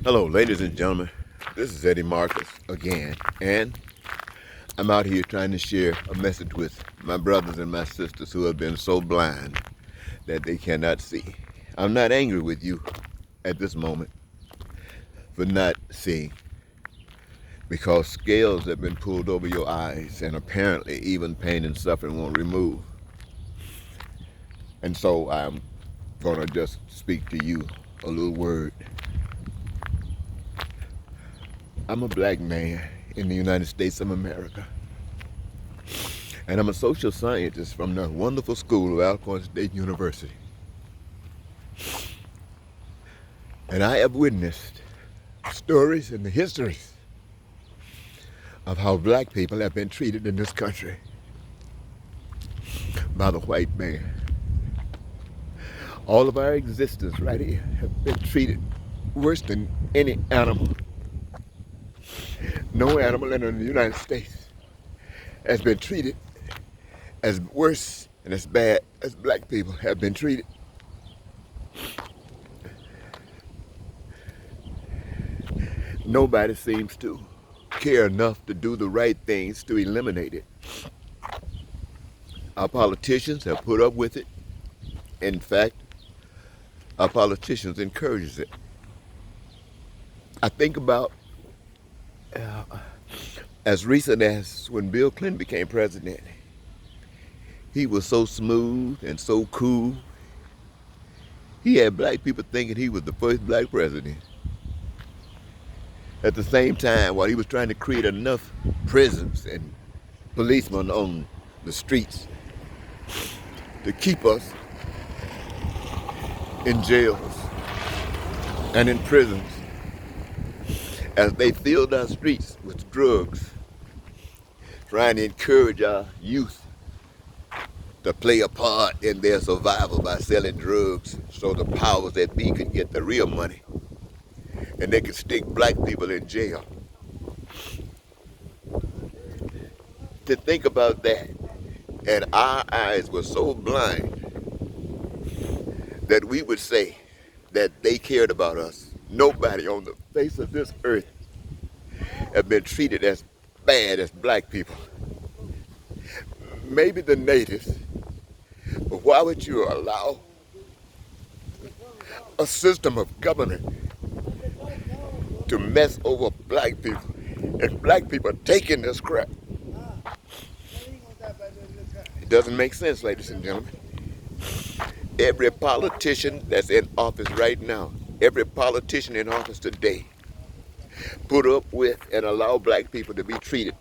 Hello, ladies and gentlemen. This is Eddie Marcus again, and I'm out here trying to share a message with my brothers and my sisters who have been so blind that they cannot see. I'm not angry with you at this moment for not seeing, because scales have been pulled over your eyes, and apparently even pain and suffering won't remove. And so I'm gonna just speak to you a little word. I'm a black man in the United States of America. And I'm a social scientist from the wonderful school of Alcorn State University. And I have witnessed stories and the histories of how black people have been treated in this country by the white man. All of our existence right here have been treated worse than any animal. No animal in the United States has been treated as worse and as bad as black people have been treated. Nobody seems to care enough to do the right things to eliminate it. Our politicians have put up with it. In fact, our politicians encourage it. I think about as recent as when Bill Clinton became president. He was so smooth and so cool. He had black people thinking he was the first black president. At the same time, while he was trying to create enough prisons and policemen on the streets to keep us in jails and in prisons, as they filled our streets with drugs, trying to encourage our youth to play a part in their survival by selling drugs so the powers that be could get the real money and they could stick black people in jail. To think about that, and our eyes were so blind that we would say that they cared about us. Nobody on the face of this earth have been treated as bad as black people. Maybe the natives, but why would you allow a system of government to mess over black people and black people taking this crap? It doesn't make sense, ladies and gentlemen. Every politician that's in office right now, every politician in office today, put up with and allow black people to be treated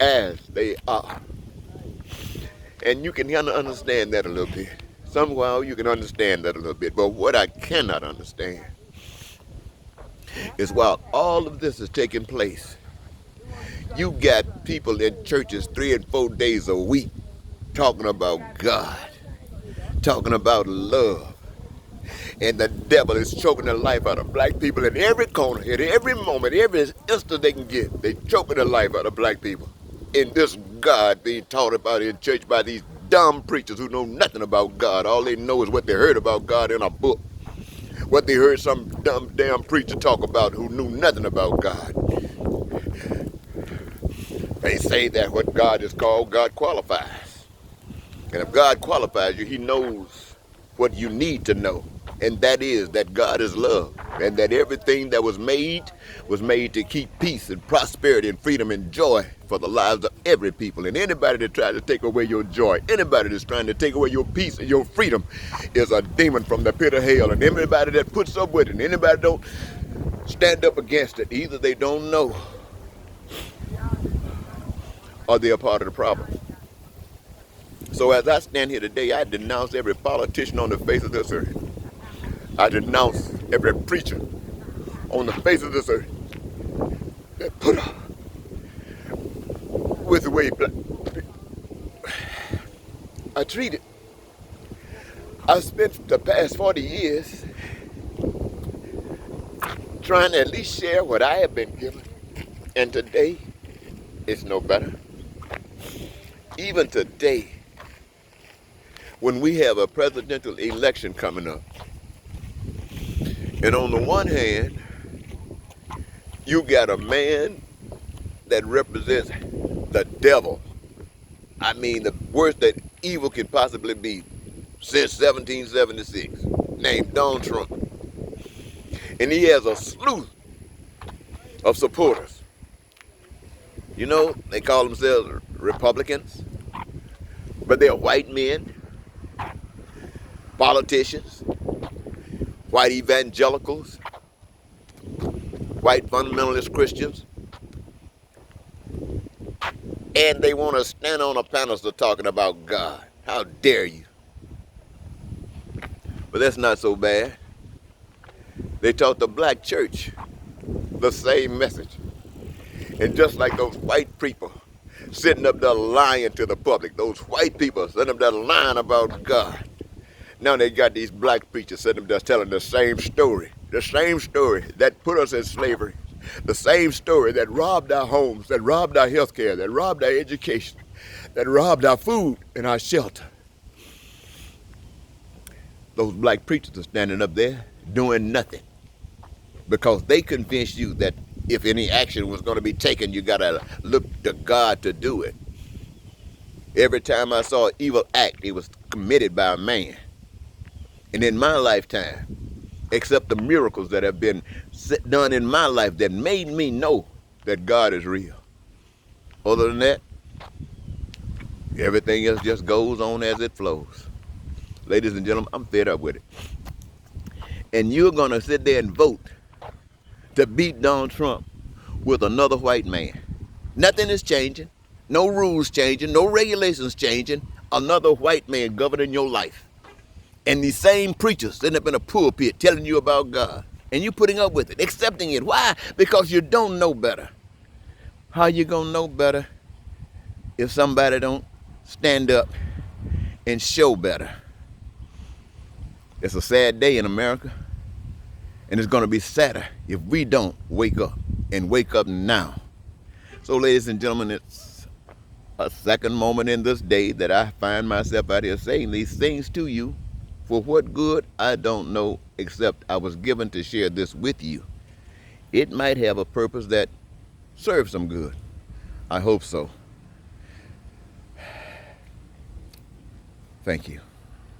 as they are. And you can kind of understand that a little bit. Somehow you can understand that a little bit. But what I cannot understand is while all of this is taking place, you got people in churches 3 and 4 days a week talking about God, talking about love. And the devil is choking the life out of black people in every corner, at every moment, every instant they can get. They're choking the life out of black people. In this God being taught about in church by these dumb preachers who know nothing about God. All they know is what they heard about God in a book. What they heard some dumb damn preacher talk about who knew nothing about God. They say that what God is called, God qualifies. And if God qualifies you, he knows what you need to know. And that is that God is love. And that everything that was made to keep peace and prosperity and freedom and joy for the lives of every people. And anybody that tries to take away your joy, anybody that's trying to take away your peace and your freedom is a demon from the pit of hell. And anybody that puts up with it, and anybody that don't stand up against it, either they don't know or they're a part of the problem. So as I stand here today, I denounce every politician on the face of this earth. I denounce every preacher on the face of this earth that put up with the way I treated. I spent the past 40 years trying to at least share what I have been given. And today, it's no better. Even today, when we have a presidential election coming up, and on the one hand, You got a man that represents the devil. I mean, the worst that evil can possibly be since 1776, named Donald Trump. And he has a slew of supporters. You know, they call themselves Republicans, but they're white men, politicians, white evangelicals, white fundamentalist Christians, and they want to stand on a pedestal talking about God. How dare you? But that's not so bad. They taught the black church the same message. And just like those white people sitting up there lying to the public, those white people sitting up there lying about God, now they got these black preachers sitting up there telling the same story that put us in slavery, the same story that robbed our homes, that robbed our health care, that robbed our education, that robbed our food and our shelter. Those black preachers are standing up there doing nothing because they convinced you that if any action was going to be taken, you got to look to God to do it. Every time I saw an evil act, it was committed by a man. And in my lifetime, except the miracles that have been done in my life that made me know that God is real. Other than that, everything else just goes on as it flows. Ladies and gentlemen, I'm fed up with it. And you're going to sit there and vote to beat Donald Trump with another white man. Nothing is changing. No rules changing. No regulations changing. Another white man governing your life. And these same preachers sitting up in a pulpit telling you about God. And you putting up with it, accepting it. Why? Because you don't know better. How you going to know better if somebody don't stand up and show better? It's a sad day in America. And it's going to be sadder if we don't wake up, and wake up now. So, ladies and gentlemen, it's a second moment in this day that I find myself out here saying these things to you. For what good, I don't know, except I was given to share this with you. It might have a purpose that serves some good. I hope so. Thank you.